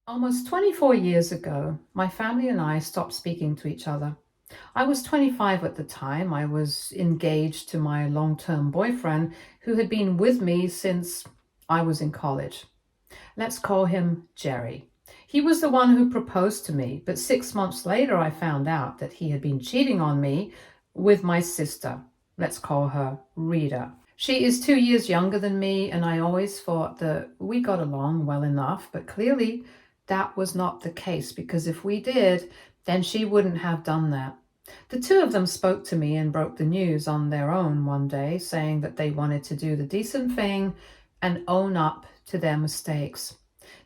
Almost 24 years ago, my family and I stopped speaking to each other. I was 25 at the time. I was engaged to my long-term boyfriend who had been with me since I was in college. Let's call him Jerry. He was the one who proposed to me, but 6 months later, I found out that he had been cheating on me with my sister. Let's call her Rita. She is 2 years younger than me, and I always thought that we got along well enough, but clearly that was not the case because if we did, then she wouldn't have done that. The two of them spoke to me and broke the news on their own one day, saying that they wanted to do the decent thing and own up to their mistakes.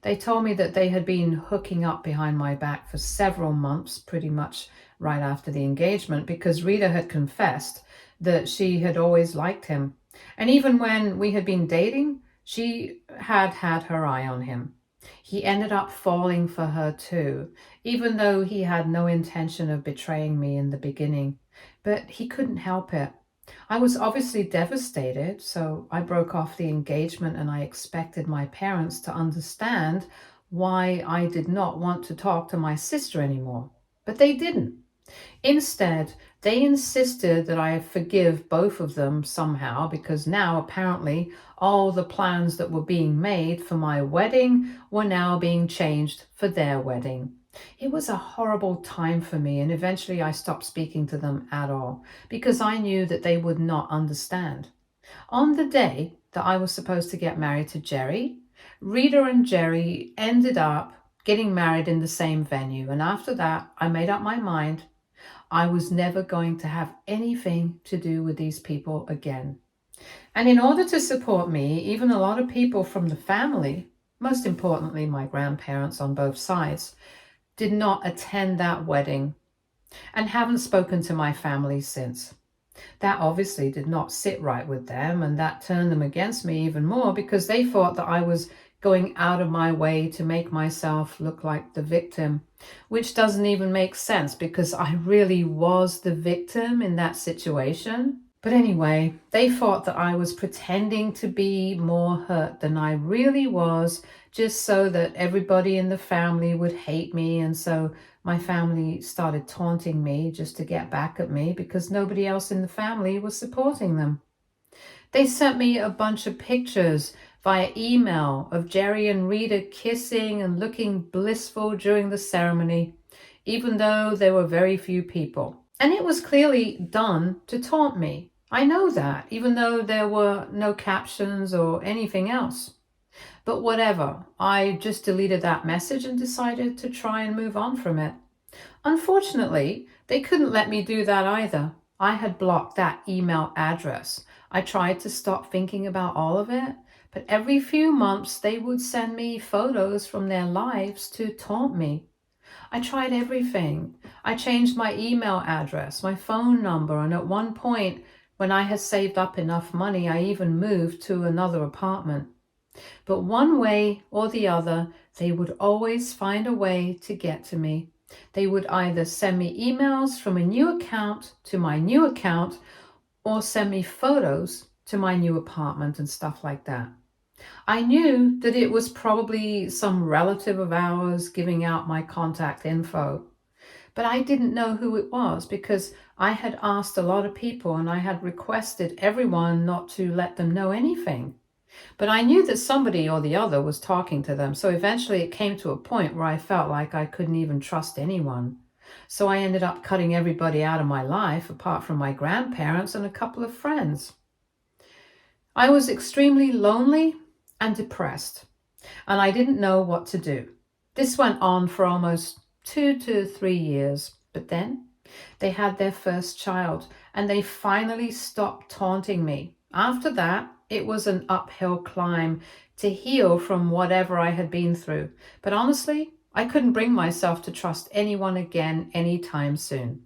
They told me that they had been hooking up behind my back for several months, pretty much right after the engagement, because Rita had confessed that she had always liked him. And even when we had been dating, she had had her eye on him. He ended up falling for her too, even though he had no intention of betraying me in the beginning. But he couldn't help it. I was obviously devastated, so I broke off the engagement and I expected my parents to understand why I did not want to talk to my sister anymore. But they didn't. Instead, they insisted that I forgive both of them somehow because now apparently all the plans that were being made for my wedding were now being changed for their wedding. It was a horrible time for me, and eventually I stopped speaking to them at all because I knew that they would not understand. On the day that I was supposed to get married to Jerry, Rita and Jerry ended up getting married in the same venue, and after that, I made up my mind I was never going to have anything to do with these people again. And in order to support me, even a lot of people from the family, most importantly my grandparents on both sides, did not attend that wedding and haven't spoken to my family since. That obviously did not sit right with them, and that turned them against me even more because they thought that I was going out of my way to make myself look like the victim, which doesn't even make sense because I really was the victim in that situation. But anyway, they thought that I was pretending to be more hurt than I really was, just so that everybody in the family would hate me. And so my family started taunting me just to get back at me because nobody else in the family was supporting them. They sent me a bunch of pictures via email of Jerry and Rita kissing and looking blissful during the ceremony, even though there were very few people. And it was clearly done to taunt me. I know that, even though there were no captions or anything else. But whatever, I just deleted that message and decided to try and move on from it. Unfortunately, they couldn't let me do that either. I had blocked that email address. I tried to stop thinking about all of it, but every few months they would send me photos from their lives to taunt me. I tried everything. I changed my email address, my phone number, and at one point, when I had saved up enough money, I even moved to another apartment. But one way or the other, they would always find a way to get to me. They would either send me emails from a new account to my new account or send me photos to my new apartment and stuff like that. I knew that it was probably some relative of ours giving out my contact info, but I didn't know who it was because I had asked a lot of people and I had requested everyone not to let them know anything. But I knew that somebody or the other was talking to them, so eventually it came to a point where I felt like I couldn't even trust anyone. So I ended up cutting everybody out of my life apart from my grandparents and a couple of friends. I was extremely lonely and depressed, and I didn't know what to do. This went on for almost 2 to 3 years, but then they had their first child and they finally stopped taunting me. After that, it was an uphill climb to heal from whatever I had been through. But honestly, I couldn't bring myself to trust anyone again anytime soon.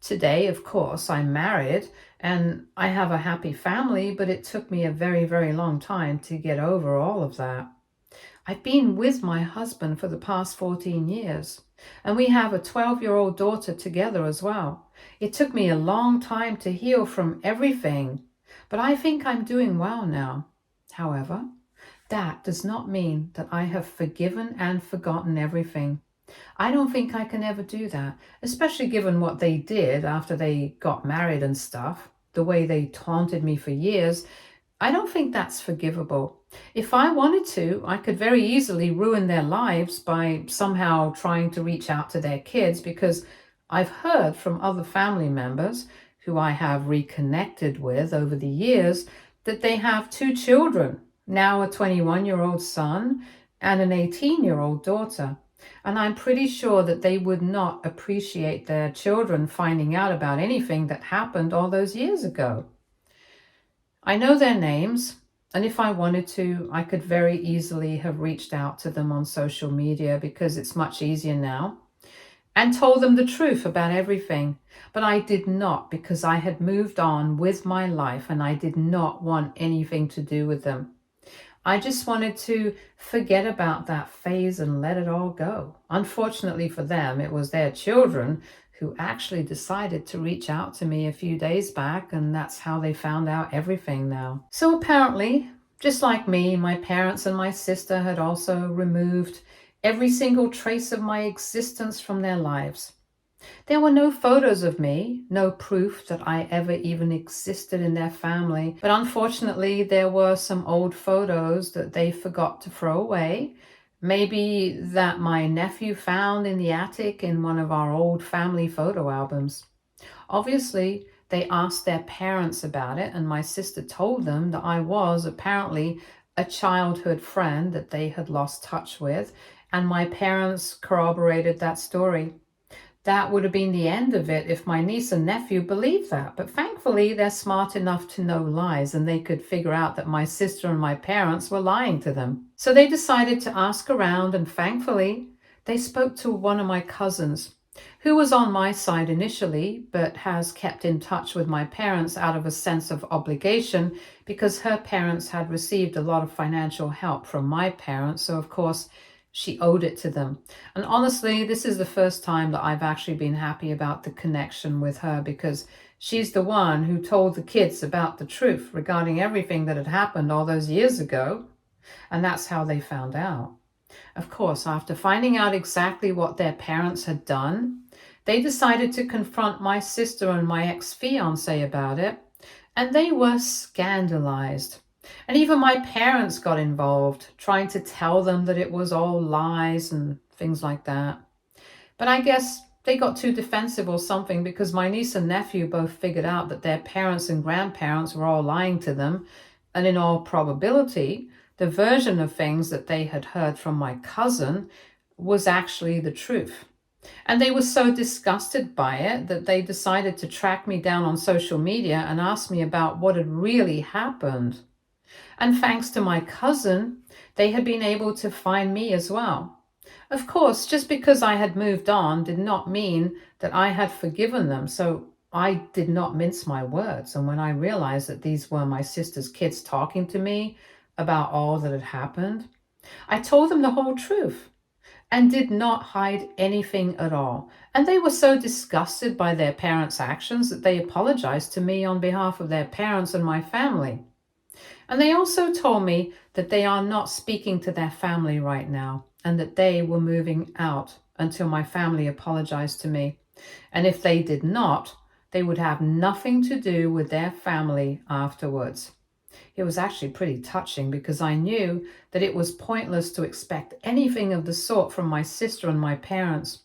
Today, of course, I'm married and I have a happy family, but it took me a very, very long time to get over all of that. I've been with my husband for the past 14 years, and we have a 12-year-old daughter together as well. It took me a long time to heal from everything, but I think I'm doing well now. However, That does not mean that I have forgiven and forgotten everything. I don't think I can ever do that, especially given what they did after they got married and stuff, the way they taunted me for years. I don't think that's forgivable. If I wanted to, I could very easily ruin their lives by somehow trying to reach out to their kids, because I've heard from other family members who I have reconnected with over the years that they have two children, now a 21-year-old son and an 18-year-old daughter. And I'm pretty sure that they would not appreciate their children finding out about anything that happened all those years ago. I know their names, and if I wanted to, I could very easily have reached out to them on social media, because it's much easier now, and told them the truth about everything. But I did not, because I had moved on with my life and I did not want anything to do with them. I just wanted to forget about that phase and let it all go. Unfortunately for them, it was their children who actually decided to reach out to me a few days back, and that's how they found out everything now. So apparently, just like me, my parents and my sister had also removed every single trace of my existence from their lives. There were no photos of me, no proof that I ever even existed in their family. But unfortunately, there were some old photos that they forgot to throw away. Maybe that my nephew found in the attic in one of our old family photo albums. Obviously, they asked their parents about it, and my sister told them that I was apparently a childhood friend that they had lost touch with, and my parents corroborated that story. That would have been the end of it if my niece and nephew believed that. But thankfully, they're smart enough to know lies, and they could figure out that my sister and my parents were lying to them. So they decided to ask around, and thankfully, they spoke to one of my cousins, who was on my side initially, but has kept in touch with my parents out of a sense of obligation, because her parents had received a lot of financial help from my parents. So, of course, she owed it to them. And honestly, this is the first time that I've actually been happy about the connection with her, because she's the one who told the kids about the truth regarding everything that had happened all those years ago. And that's how they found out. Of course, after finding out exactly what their parents had done, they decided to confront my sister and my ex-fiance about it, and they were scandalized. And even my parents got involved, trying to tell them that it was all lies and things like that. But I guess they got too defensive or something, because my niece and nephew both figured out that their parents and grandparents were all lying to them. And in all probability, the version of things that they had heard from my cousin was actually the truth. And they were so disgusted by it that they decided to track me down on social media and ask me about what had really happened. And thanks to my cousin, they had been able to find me as well. Of course, just because I had moved on did not mean that I had forgiven them, so I did not mince my words. And when I realized that these were my sister's kids talking to me about all that had happened, I told them the whole truth and did not hide anything at all. And they were so disgusted by their parents' actions that they apologized to me on behalf of their parents and my family. And they also told me that they are not speaking to their family right now, and that they were moving out until my family apologized to me. And if they did not, they would have nothing to do with their family afterwards. It was actually pretty touching, because I knew that it was pointless to expect anything of the sort from my sister and my parents.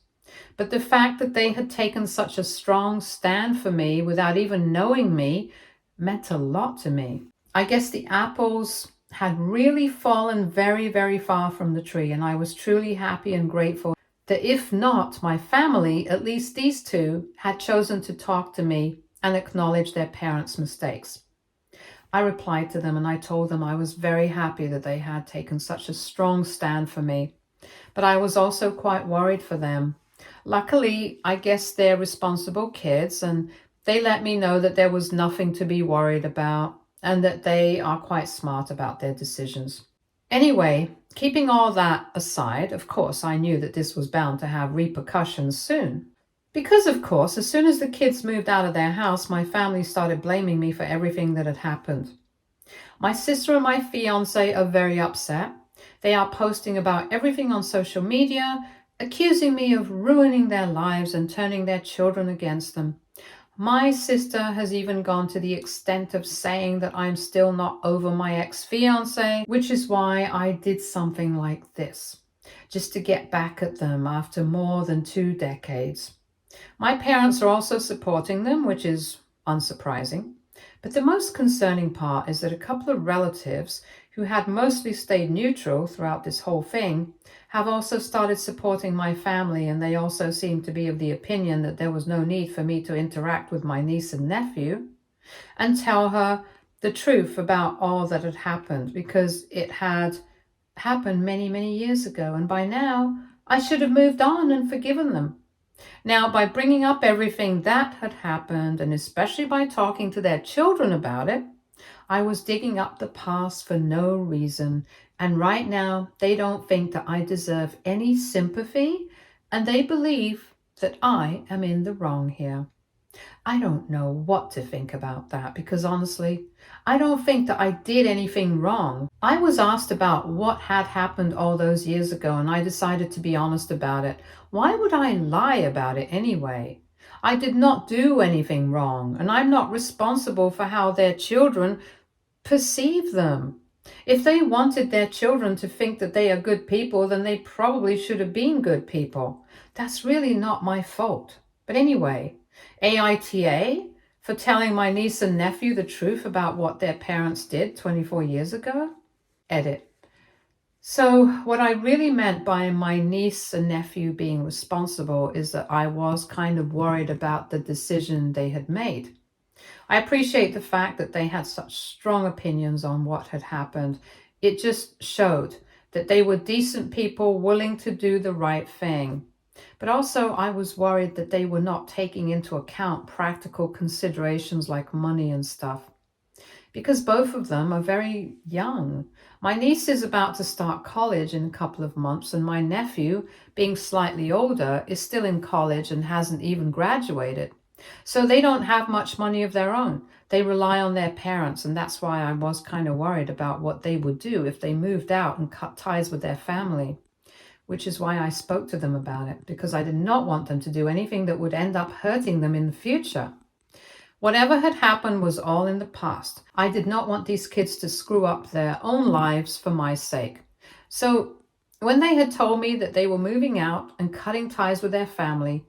But the fact that they had taken such a strong stand for me without even knowing me meant a lot to me. I guess the apples had really fallen very, very far from the tree, and I was truly happy and grateful that if not my family, at least these two had chosen to talk to me and acknowledge their parents' mistakes. I replied to them and I told them I was very happy that they had taken such a strong stand for me, but I was also quite worried for them. Luckily, I guess they're responsible kids, and they let me know that there was nothing to be worried about, and that they are quite smart about their decisions. Anyway, keeping all that aside, of course, I knew that this was bound to have repercussions soon. Because, of course, as soon as the kids moved out of their house, my family started blaming me for everything that had happened. My sister and my fiance are very upset. They are posting about everything on social media, accusing me of ruining their lives and turning their children against them. My sister has even gone to the extent of saying that I'm still not over my ex-fiance, which is why I did something like this, just to get back at them after more than 2 decades. My parents are also supporting them, which is unsurprising. But the most concerning part is that a couple of relatives who had mostly stayed neutral throughout this whole thing have also started supporting my family, and they also seem to be of the opinion that there was no need for me to interact with my niece and nephew and tell her the truth about all that had happened, because it had happened many, many years ago, and by now I should have moved on and forgiven them. Now, by bringing up everything that had happened, and especially by talking to their children about it, I was digging up the past for no reason. And right now, they don't think that I deserve any sympathy, and they believe that I am in the wrong here. I don't know what to think about that, because honestly, I don't think that I did anything wrong. I was asked about what had happened all those years ago, and I decided to be honest about it. Why would I lie about it anyway? I did not do anything wrong, and I'm not responsible for how their children perceive them. If they wanted their children to think that they are good people, then they probably should have been good people. That's really not my fault. But anyway, AITA for telling my niece and nephew the truth about what their parents did 24 years ago? Edit. So what I really meant by my niece and nephew being responsible is that I was kind of worried about the decision they had made. I appreciate the fact that they had such strong opinions on what had happened. It just showed that they were decent people willing to do the right thing. But also, I was worried that they were not taking into account practical considerations like money and stuff, because both of them are very young. My niece is about to start college in a couple of months, and my nephew, being slightly older, is still in college and hasn't even graduated. So they don't have much money of their own. They rely on their parents, and that's why I was kind of worried about what they would do if they moved out and cut ties with their family, which is why I spoke to them about it, because I did not want them to do anything that would end up hurting them in the future. Whatever had happened was all in the past. I did not want these kids to screw up their own lives for my sake. So when they had told me that they were moving out and cutting ties with their family,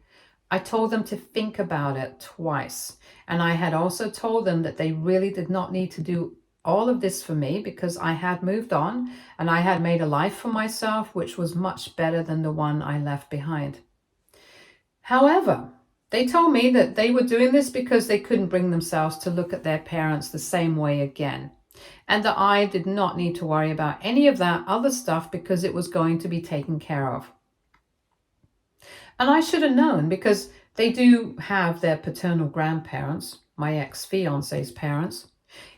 I told them to think about it twice. And I had also told them that they really did not need to do all of this for me, because I had moved on and I had made a life for myself, which was much better than the one I left behind. However, they told me that they were doing this because they couldn't bring themselves to look at their parents the same way again, and that I did not need to worry about any of that other stuff because it was going to be taken care of. And I should have known, because they do have their paternal grandparents, my ex-fiance's parents.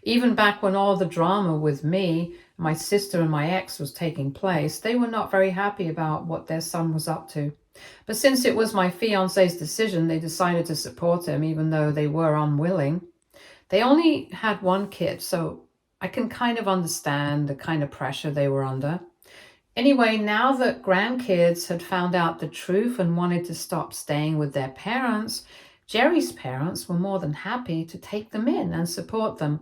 Even back when all the drama with me, my sister and my ex was taking place, they were not very happy about what their son was up to. But since it was my fiance's decision, they decided to support him, even though they were unwilling. They only had one kid, so I can kind of understand the kind of pressure they were under. Anyway, now that grandkids had found out the truth and wanted to stop staying with their parents, Jerry's parents were more than happy to take them in and support them.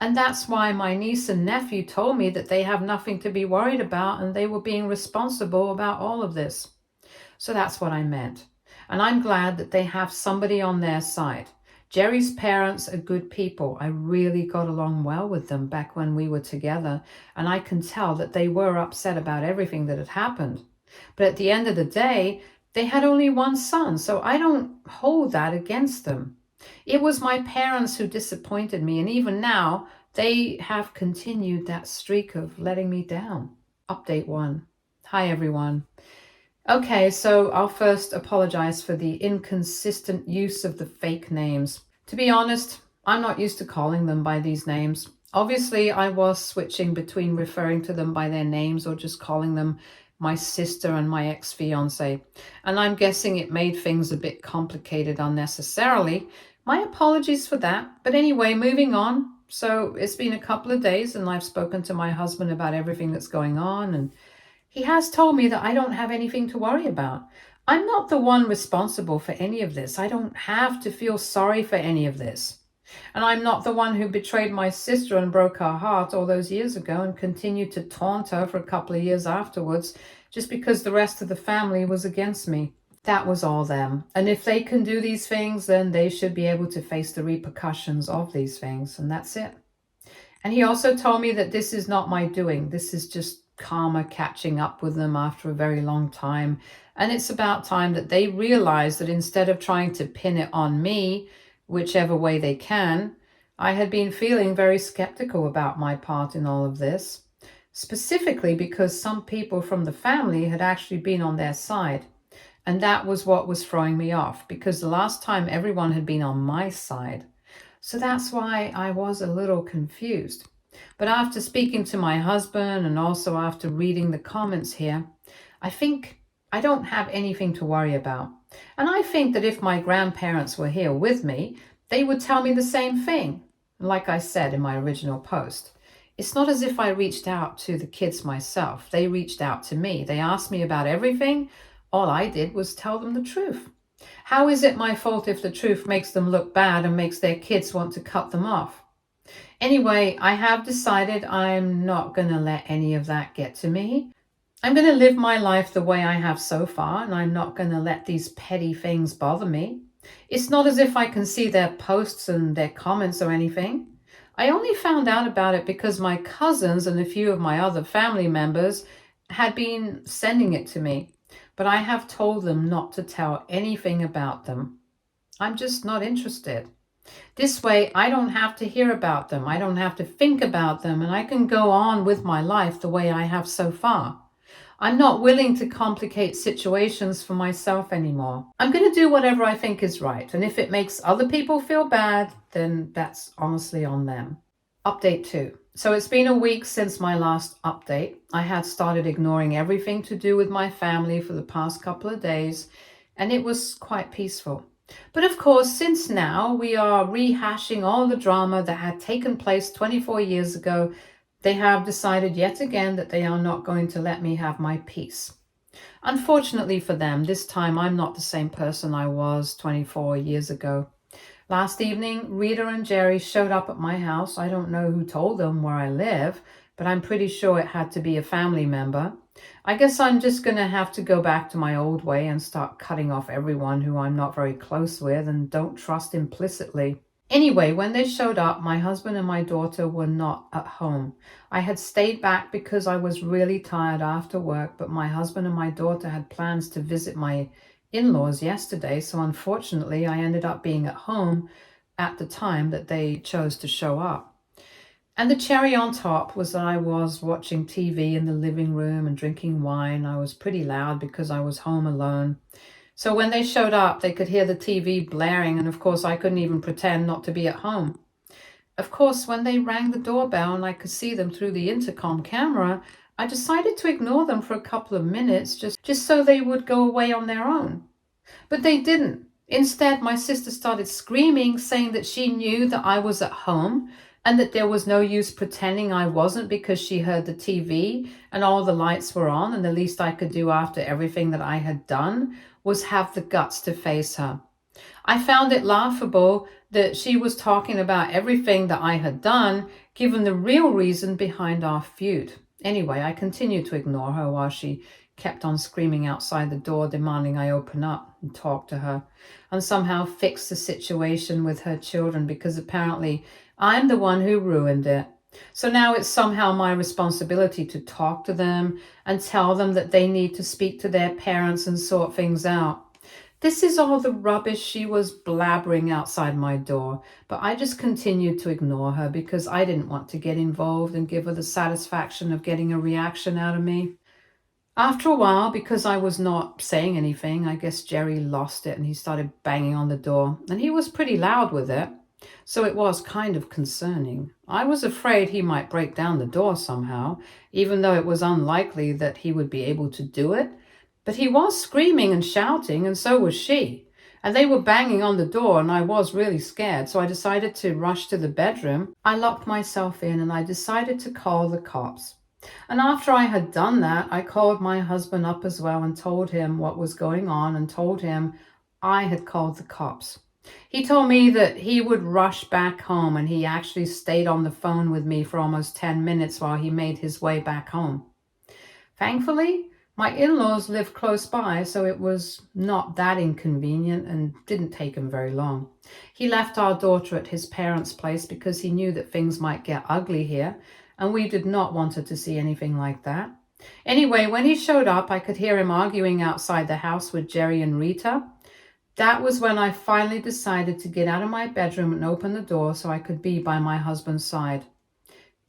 And that's why my niece and nephew told me that they have nothing to be worried about and they were being responsible about all of this. So that's what I meant. And I'm glad that they have somebody on their side. Jerry's parents are good people. I really got along well with them back when we were together, and I can tell that they were upset about everything that had happened. But at the end of the day, they had only one son, so I don't hold that against them. It was my parents who disappointed me, and even now, they have continued that streak of letting me down. Update 1. Hi, everyone. Okay, so I'll first apologize for the inconsistent use of the fake names. To be honest, I'm not used to calling them by these names. Obviously, I was switching between referring to them by their names or just calling them my sister and my ex-fiance. And I'm guessing it made things a bit complicated unnecessarily. My apologies for that. But anyway, moving on. So it's been a couple of days and I've spoken to my husband about everything that's going on, and he has told me that I don't have anything to worry about. I'm not the one responsible for any of this. I don't have to feel sorry for any of this. And I'm not the one who betrayed my sister and broke her heart all those years ago and continued to taunt her for a couple of years afterwards just because the rest of the family was against me. That was all them. And if they can do these things, then they should be able to face the repercussions of these things. And that's it. And he also told me that this is not my doing. This is just karma catching up with them after a very long time. And it's about time that they realize that instead of trying to pin it on me, whichever way they can, I had been feeling very skeptical about my part in all of this, specifically because some people from the family had actually been on their side. And that was what was throwing me off, because the last time everyone had been on my side. So that's why I was a little confused. But after speaking to my husband and also after reading the comments here, I think I don't have anything to worry about. And I think that if my grandparents were here with me, they would tell me the same thing. Like I said in my original post, it's not as if I reached out to the kids myself. They reached out to me. They asked me about everything. All I did was tell them the truth. How is it my fault if the truth makes them look bad and makes their kids want to cut them off? Anyway, I have decided I'm not going to let any of that get to me. I'm going to live my life the way I have so far, and I'm not going to let these petty things bother me. It's not as if I can see their posts and their comments or anything. I only found out about it because my cousins and a few of my other family members had been sending it to me. But I have told them not to tell anything about them. I'm just not interested. This way, I don't have to hear about them. I don't have to think about them, and I can go on with my life the way I have so far. I'm not willing to complicate situations for myself anymore. I'm going to do whatever I think is right, and if it makes other people feel bad, then that's honestly on them. Update 2. So it's been a week since my last update. I had started ignoring everything to do with my family for the past couple of days, and it was quite peaceful. But of course, since now we are rehashing all the drama that had taken place 24 years ago, they have decided yet again that they are not going to let me have my peace. Unfortunately for them, this time I'm not the same person I was 24 years ago. Last evening, Rita and Jerry showed up at my house. I don't know who told them where I live, but I'm pretty sure it had to be a family member. I guess I'm just going to have to go back to my old way and start cutting off everyone who I'm not very close with and don't trust implicitly. Anyway, when they showed up, my husband and my daughter were not at home. I had stayed back because I was really tired after work, but my husband and my daughter had plans to visit my in-laws yesterday, so unfortunately I ended up being at home at the time that they chose to show up. And the cherry on top was that I was watching TV in the living room and drinking wine. I was pretty loud because I was home alone. So when they showed up, they could hear the TV blaring, and of course I couldn't even pretend not to be at home. Of course, when they rang the doorbell and I could see them through the intercom camera, I decided to ignore them for a couple of minutes just so they would go away on their own. But they didn't. Instead, my sister started screaming, saying that she knew that I was at home and that there was no use pretending I wasn't because she heard the TV and all the lights were on, and the least I could do after everything that I had done was have the guts to face her. I found it laughable that she was talking about everything that I had done, given the real reason behind our feud. Anyway, I continued to ignore her while she kept on screaming outside the door, demanding I open up and talk to her and somehow fix the situation with her children, because apparently I'm the one who ruined it. So now it's somehow my responsibility to talk to them and tell them that they need to speak to their parents and sort things out. This is all the rubbish she was blabbering outside my door, but I just continued to ignore her because I didn't want to get involved and give her the satisfaction of getting a reaction out of me. After a while, because I was not saying anything, I guess Jerry lost it and he started banging on the door, and he was pretty loud with it, so it was kind of concerning. I was afraid he might break down the door somehow, even though it was unlikely that he would be able to do it. But he was screaming and shouting, and so was she. And they were banging on the door, and I was really scared. So I decided to rush to the bedroom. I locked myself in and I decided to call the cops. And after I had done that, I called my husband up as well and told him what was going on and told him I had called the cops. He told me that he would rush back home, and he actually stayed on the phone with me for almost 10 minutes while he made his way back home. Thankfully, my in-laws lived close by, so it was not that inconvenient and didn't take him very long. He left our daughter at his parents' place because he knew that things might get ugly here, and we did not want her to see anything like that. Anyway, when he showed up, I could hear him arguing outside the house with Jerry and Rita. That was when I finally decided to get out of my bedroom and open the door so I could be by my husband's side.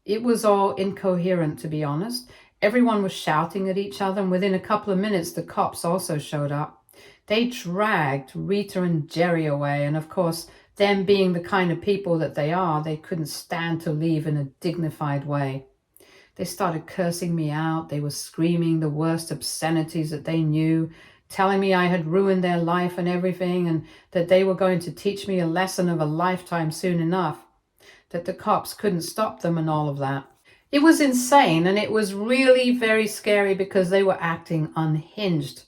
It was all incoherent, to be honest. Everyone was shouting at each other, and within a couple of minutes, the cops also showed up. They dragged Rita and Jerry away, and of course, them being the kind of people that they are, they couldn't stand to leave in a dignified way. They started cursing me out. They were screaming the worst obscenities that they knew, telling me I had ruined their life and everything, and that they were going to teach me a lesson of a lifetime soon enough, that the cops couldn't stop them and all of that. It was insane, and it was really very scary because they were acting unhinged,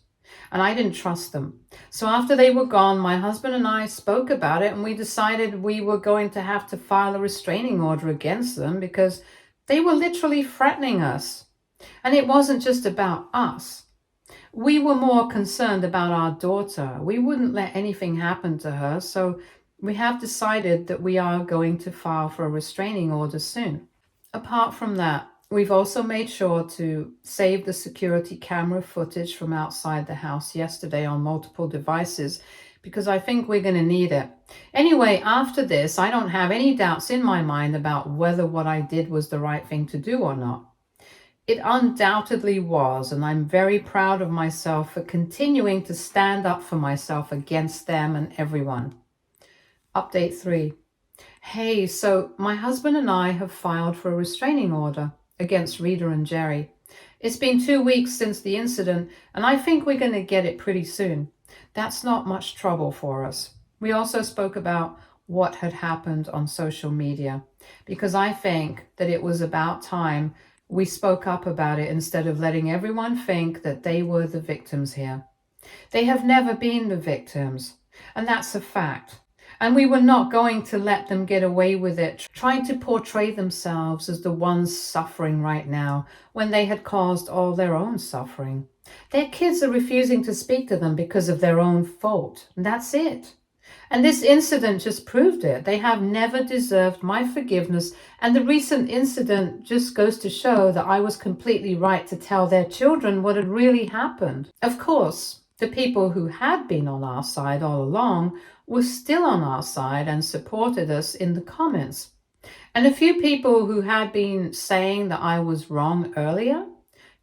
and I didn't trust them. So after they were gone, my husband and I spoke about it, and we decided we were going to have to file a restraining order against them because they were literally threatening us. And it wasn't just about us. We were more concerned about our daughter. We wouldn't let anything happen to her, so we have decided that we are going to file for a restraining order soon. Apart from that, we've also made sure to save the security camera footage from outside the house yesterday on multiple devices because I think we're going to need it. Anyway, after this, I don't have any doubts in my mind about whether what I did was the right thing to do or not. It undoubtedly was, and I'm very proud of myself for continuing to stand up for myself against them and everyone. Update 3. Hey, so my husband and I have filed for a restraining order against Rita and Jerry. It's been 2 weeks since the incident, and I think we're going to get it pretty soon. That's not much trouble for us. We also spoke about what had happened on social media, because I think that it was about time we spoke up about it instead of letting everyone think that they were the victims here. They have never been the victims, and that's a fact. And we were not going to let them get away with it, trying to portray themselves as the ones suffering right now when they had caused all their own suffering. Their kids are refusing to speak to them because of their own fault. And that's it. And this incident just proved it. They have never deserved my forgiveness. And the recent incident just goes to show that I was completely right to tell their children what had really happened. Of course, the people who had been on our side all along were still on our side and supported us in the comments. And a few people who had been saying that I was wrong earlier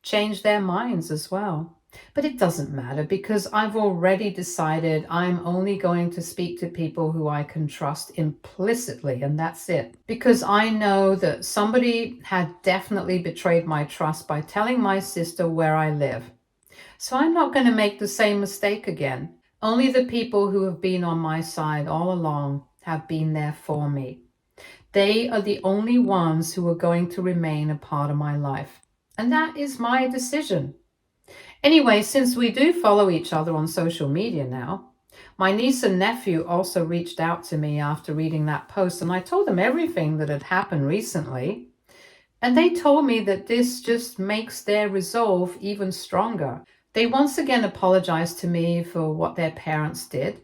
changed their minds as well. But it doesn't matter because I've already decided I'm only going to speak to people who I can trust implicitly, and that's it. Because I know that somebody had definitely betrayed my trust by telling my sister where I live. So I'm not going to make the same mistake again. Only the people who have been on my side all along have been there for me. They are the only ones who are going to remain a part of my life. And that is my decision. Anyway, since we do follow each other on social media now, my niece and nephew also reached out to me after reading that post, and I told them everything that had happened recently. And they told me that this just makes their resolve even stronger. They once again apologized to me for what their parents did,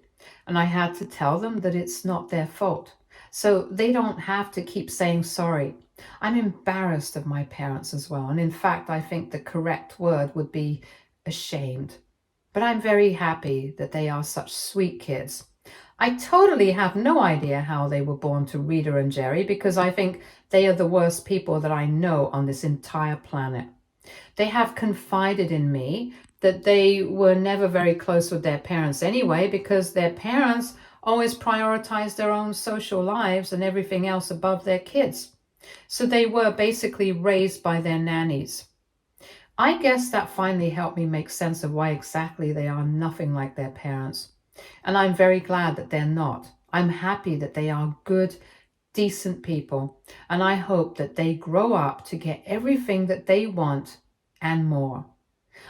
and I had to tell them that it's not their fault. So they don't have to keep saying sorry. I'm embarrassed of my parents as well, and in fact, I think the correct word would be ashamed. But I'm very happy that they are such sweet kids. I totally have no idea how they were born to Rita and Jerry because I think they are the worst people that I know on this entire planet. They have confided in me that they were never very close with their parents anyway because their parents always prioritized their own social lives and everything else above their kids. So they were basically raised by their nannies. I guess that finally helped me make sense of why exactly they are nothing like their parents. And I'm very glad that they're not. I'm happy that they are good, decent people. And I hope that they grow up to get everything that they want and more.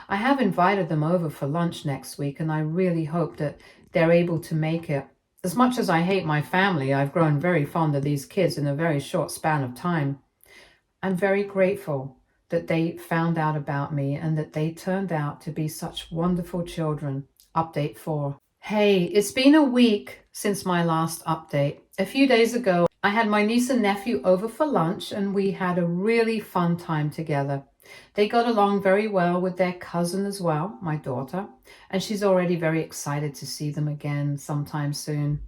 I have invited them over for lunch next week, and I really hope that they're able to make it. As much as I hate my family, I've grown very fond of these kids in a very short span of time. I'm very grateful that they found out about me and that they turned out to be such wonderful children. Update 4. Hey, it's been a week since my last update. A few days ago, I had my niece and nephew over for lunch and we had a really fun time together. They got along very well with their cousin as well, my daughter, and she's already very excited to see them again sometime soon.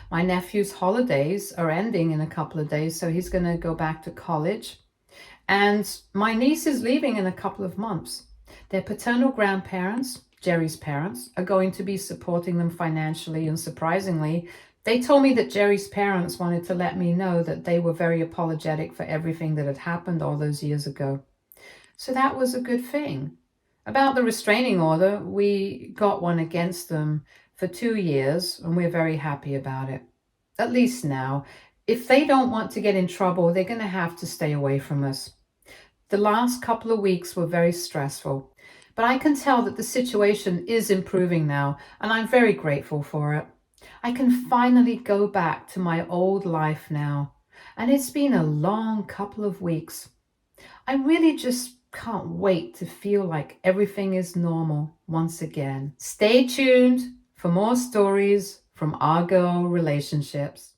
My nephew's holidays are ending in a couple of days, so he's going to go back to college. And my niece is leaving in a couple of months. Their paternal grandparents, Jerry's parents, are going to be supporting them financially, and surprisingly, they told me that Jerry's parents wanted to let me know that they were very apologetic for everything that had happened all those years ago. So that was a good thing. About the restraining order, we got one against them for 2 years, and we're very happy about it. At least now. If they don't want to get in trouble, they're going to have to stay away from us. The last couple of weeks were very stressful, but I can tell that the situation is improving now, and I'm very grateful for it. I can finally go back to my old life now, and it's been a long couple of weeks. I really just can't wait to feel like everything is normal once again. Stay tuned for more stories from our girl relationships.